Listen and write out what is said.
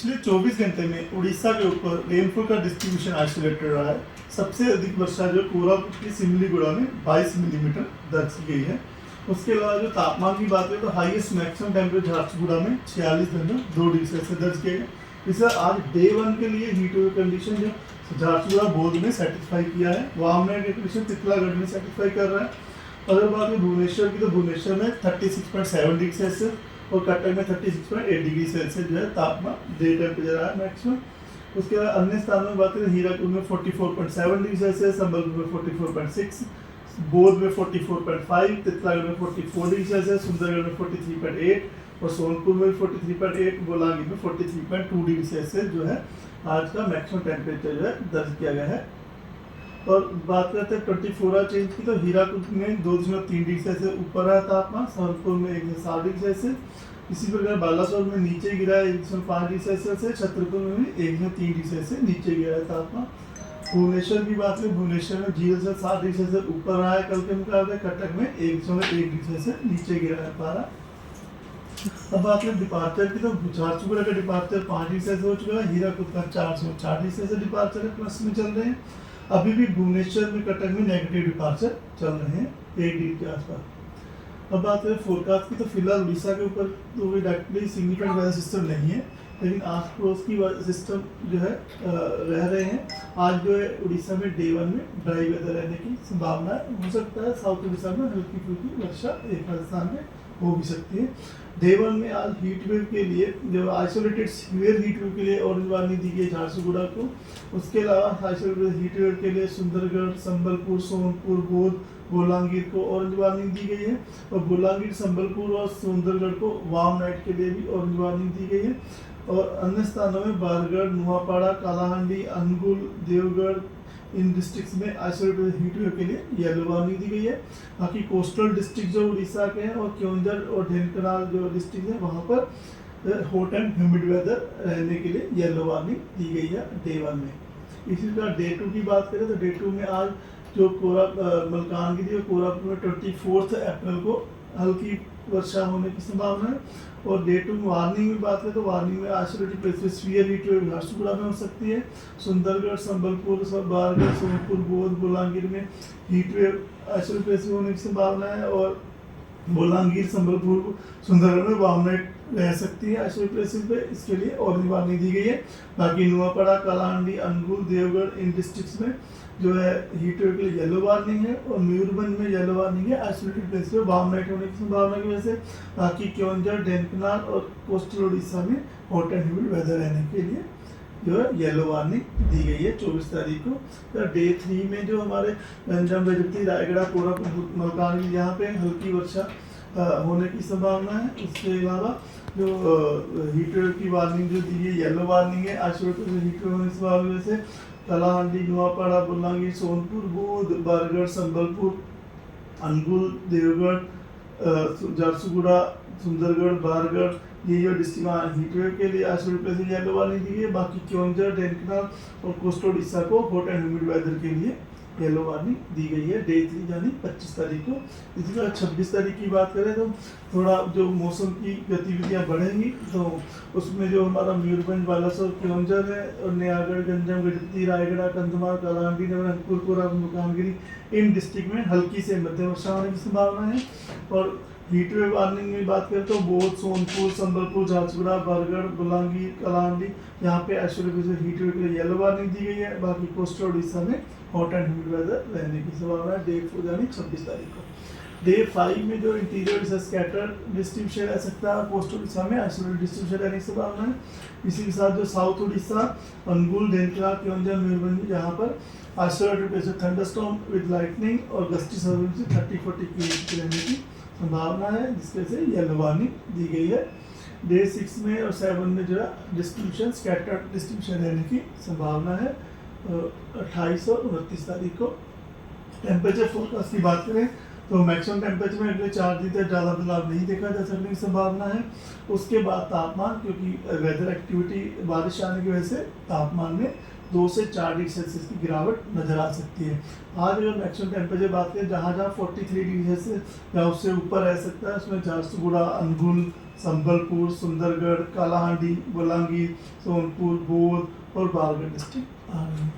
पिछले 24 घंटे में उड़ीसा के ऊपर रेनफॉल का डिस्ट्रीब्यूशन आइसोलेटेड रहा है। सबसे अधिक वर्षा जो कोरापुट की सिमलीगुड़ा में 22 मिलीमीटर दर्ज की गई है। उसके अलावा जो तापमान की बात करें तो हाईएस्ट मैक्सिमम टेम्परेचर झारसुगुड़ा में 46.2 डिग्री सेल्सियस दर्ज किए गए। इसे आज डे 1 के लिए हीट वेव कंडीशन जो झारसुगुड़ा बोर्ड ने सेटिस्फाई किया है, वामनाइट कंडीशन तितलागढ़ में सेटिस्फाई कर रहा है। अगर बात करें भुवनेश्वर की तो भुवनेश्वर में 36.7 डिग्री सेल्सियस और कटक में 36.8 डिग्री सेल्सियस जो है तापमान डे टेम्परेचर रहा है मैक्सिमम। उसके बाद अन्य स्थानों में बात करें हीराकुद में 44.7 डिग्री सेल्सियस, संबलपुर में 44.6, बौद्ध में 44.5, तितलागढ़ में 44 डिग्री सेल्सियस, सुंदरगढ़ में 43.8 और सोनपुर में 43.8, बोलांगी में 43.2 डिग्री सेल्सियस जो है आज का मैक्सिमम टेम्परेचर जो है दर्ज किया गया है। और बात करते हैं 24 आवर चेंज की तो हीराकुद में 2.3 डिग्री सेल्सियस ऊपर है तापमान, संबलपुर में 1.7 डिग्री सेल्सियस, इसी प्रकार बालासोर में नीचे गिरा है 1.5 डिग्री सेल्सियस है, छतरपुर में भी 1.3 डिग्री सेल्सियस नीचे गिरा है तापमान। भुवनेश्वर की बात करें भुवनेश्वर में 0.7 डिग्री सेल्सियस ऊपर रहा है कल के मुकाबले, कटक में 1.1 डिग्री सेल्सियस नीचे गिरा है पारा। अब बात करें डिपार्चर की तो झारसुगुड़ा का डिपार्चर 5 डिग्री सेल्सियस हो चुका है, हीराकुद का 404 डिग्री सेल्सियस डिपार्चर है, प्लस में चल रहे हैं। अभी भी भुवनेश्वर में कटक में नेगेटिव डिपार्चर चल रहे हैं 1 डिग्री के आसपास। अब बात करें फोरकास्ट की तो फिलहाल उड़ीसा के ऊपर तो कोई डायरेक्टली सिग्निफिकेंट वेदर सिस्टम नहीं है, लेकिन आस पड़ोस की सिस्टम जो है रह रहे हैं। आज जो है उड़ीसा में डे 1 में ड्राई वेदर रहने की संभावना है, हो सकता है साउथ उड़ीसा में हल्की फुल्की वर्षा एक आध स्थान में हो भी सकती है। डे 1 में आज हीट वेव के लिए जो आइसोलेटेड सीवियर हीट वेव के लिए ऑरेंज वार्निंग दी गई झारसुगुड़ा को। उसके अलावा आइसोलेटेड हीट वेव के लिए सुंदरगढ़, संबलपुर, सोनपुर, बौद्ध, बोलांगीर को ऑरेंज वार्निंग दी गई है और बोलांगीर, संबलपुर और सुंदरगढ़ को वार्म नाइट के लिए भी ऑरेंज वार्निंग दी गई है। और अन्य स्थानों में बारगढ़, नुआपाड़ा, कालाहांडी, अनुगुल, देवगढ़ इन डिस्ट्रिक्ट्स में आइसोलेटेड हीट वेव के लिए येलो वार्निंग दी गई है। बाकी कोस्टल डिस्ट्रिक्ट जो उड़ीसा के हैं और क्योंझर और ढेंकनाल जो डिस्ट्रिक्ट हैं वहाँ पर हॉट एंड ह्यूमिड वेदर रहने के लिए येलो वार्निंग दी गई है डे 1 में। इसी प्रकार डे 2 की बात करें तो डे 2 में आज जो मलकानगिरी और कोरापुट में 24 अप्रैल को हल्की वर्षा होने की संभावना है। और डे 2 वार्निंग में बात करें तो वार्निंग में isolated places severe heat wave Jharsuguda में हो सकती है। सुंदरगढ़, संबलपुर, बारगढ़, सोनपुर, बौद्ध, बोलांगीर में हीट वेव आइसोलेटेड प्लेसेस होने की संभावना है। और बोलांगीर, संबलपुर, सुंदरगढ़ में वार्म नाइट रह सकती है आइसोलेटेड प्लेसेस पे, इसके लिए ऑरेंज वार्निंग दी गई है। बाकी नुआपाड़ा, कालाहांडी, अनुगुल, देवगढ़ इन डिस्ट्रिक्ट्स में जो है हीट वेव के लिए येलो वार्निंग है और मयूरभंज में येलो वार्निंग है आइसोलेटेड प्लेस पे वार्म नाइट होने की संभावना की वजह से। बाकी क्योंझर, ढेंकनाल और कोस्टल उड़ीसा में हॉट एंड ह्यूमिड वेदर रहने के लिए जो है येलो वार्निंग दी गई है 24 तारीख को। तो डे 3 में जो हमारे गंजम, बेजती, रायगढ़, कोरापुट, मलकानगिरी यहाँ पे हल्की वर्षा होने की संभावना है। इसके अलावा जो हीट वेव की वार्निंग जो दी है येलो वार्निंग है आइसोलेटेड हीट वेव होने की संभावना से कालाहांडी, नुआपाड़ा, बोलांगीर, सोनपुर, बौद्ध, बारगढ़, संबलपुर, अनुगुल, देवगढ़, झारसुगुड़ा, सुंदरगढ़, बारगढ़ ये जो डिस्ट्रिक्ट हीट वेव के लिए आइसोलेटेड प्लेसेस येलो वार्निंग दी है। बाकी क्योंझर, ढेंकनाल और कोस्टल उड़ीसा को हॉट एंड ह्यूमिड वेदर के लिए येलो वार्निंग दी गई है डे 3 यानी 25 तारीख को। इसी तरह 26 तारीख की बात करें तो थोड़ा जो मौसम की गतिविधियां बढ़ेंगी तो उसमें जो हमारा मयूरभंज, बालासोर, क्योंझर है और नयागढ़, गंजम, गजपति, रायगढ़, कंधमाल, कालाहांडी, नवरंगपुर, कोरापुट, मलकानगिरी इन डिस्ट्रिक्ट में हल्की से मध्यम वर्षा होने की संभावना है। और हीट वेव वार्निंग में बात करें तो बौद्ध, सोनपुर, संबलपुर, झारसुगुड़ा, बरगढ़, बोलांगीर, कालाहांडी यहाँ पे आइसोलेटेड हीट वेव के लिए येलो वार्निंग दी गई है। बाकी कोस्टल उड़ीसा में हॉट एंड ह्यूमिड वेदर रहने की संभावना है डे 4 यानी 26 तारीख को। डे 5 में जो इंटीरियर से स्कैटर डिस्ट्रीब्यूशन रह सकता है, कोस्टल उड़ीसा में आइसोलेटेड डिस्ट्रीब्यूशन रहने की संभावना है। इसी के साथ जो साउथ उड़ीसा, अनुगुल, ढेंकनाल, क्योंझर, मयूरभंज यहाँ पर isolated places thunderstorm with lightning और गस्टी सर्विस से 30-40 की रहने की संभावना है, जिसकी वजह से येलो वार्निंग दी गई है। डे 6 में और 7 में जो है डिस्ट्रीब्यूशन स्कैटर डिस्ट्रीब्यूशन रहने की संभावना है 28 और 29 तारीख को। टेम्परेचर फोरकास्ट की बात करें तो मैक्सिमम टेम्परेचर में अगले 4 दिन तक ज़्यादा बदलाव नहीं देखा जा सकने की संभावना है। उसके बाद तापमान, क्योंकि वेदर एक्टिविटी बारिश आने की वजह से तापमान में 2 से 4 डिग्री सेल्सियस की गिरावट नजर आ सकती है। आज अगर मैक्सिमम टेम्परेचर बात करें जहाँ जहाँ 43 डिग्री सेल्सियस या उससे ऊपर रह सकता है उसमें झारसुगुड़ा, अनुगुल, संबलपुर, सुंदरगढ़, कालाहांडी, बलांगीर, सोनपुर, बौद्ध और बारगढ़ डिस्ट्रिक्ट आ रहे हैं।